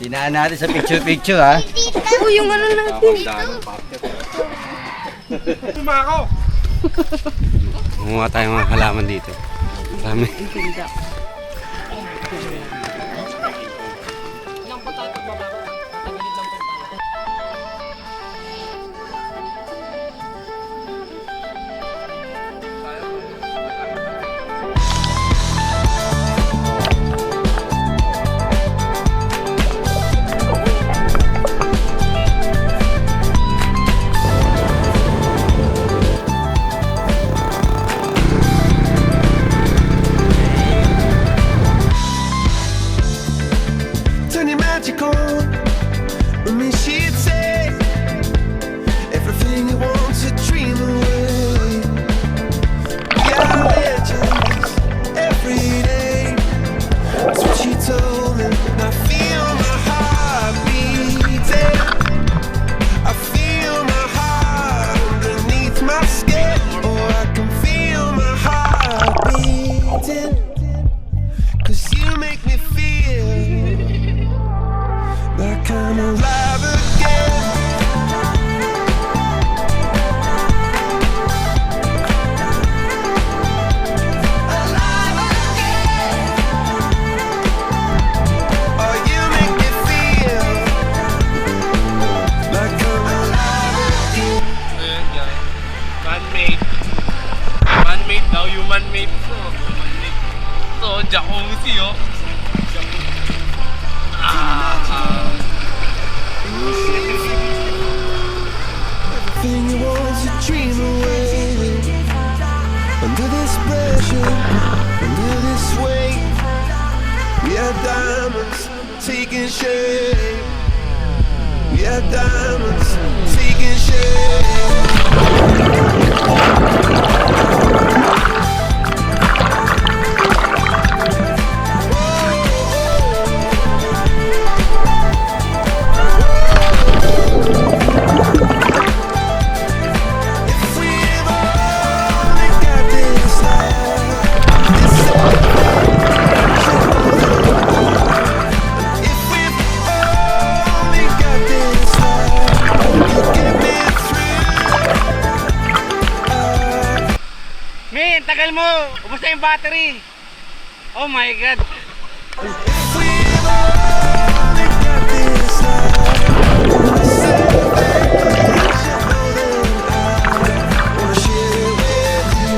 Dinaan natin sa picture-picture ha. Uy, yung ano natin. Kumuha tayo mga halaman dito. Marami. Turn your magic on. With me, she'd say everything you want to dream away. We are legends every day. That's what she told me. And I feel my heart beating. I feel my heart underneath my skin. Oh, I can feel my heart beating. 'Cause you make me feel like I'm alive again. Alive again. Oh, you make me feel like I'm alive again. Ayan guys. Man-made. Man-made daw. Human-made to. Human-made. So, jacuzzi oh. Everything you want to dream away. Under this pressure, under this weight, we are diamonds taking shape. We are diamonds taking shape. If we've only got this life, this if we've only got this life, you get me through. Min, tagal mo! Ubus na yung battery! Oh my God! If we've only got this life, wanna share it with you,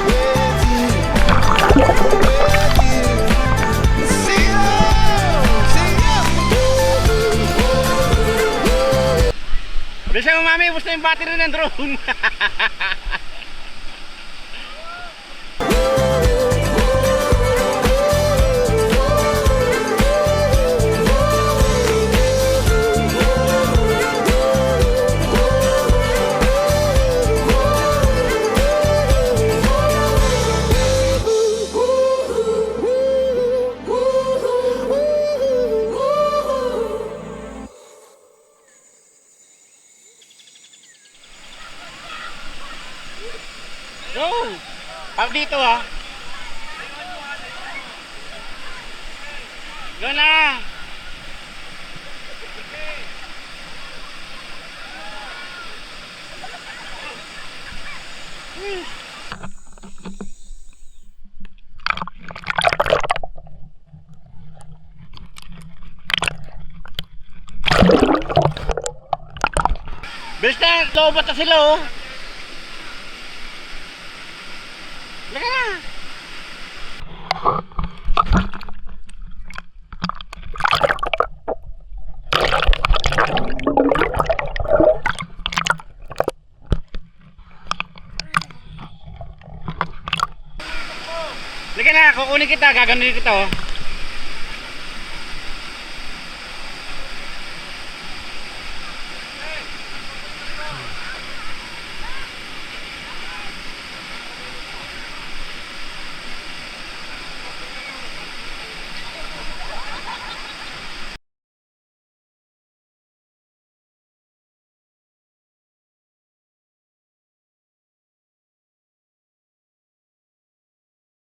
with you, with you. See you, see you. Bilisan mo mami, ubus na yung battery ng drone! Go! Pag dito ha! Go na! Bilis na! Lobot na sila oh! Laka na! Laka na! Kukunin kita! Gaganunin kita oh!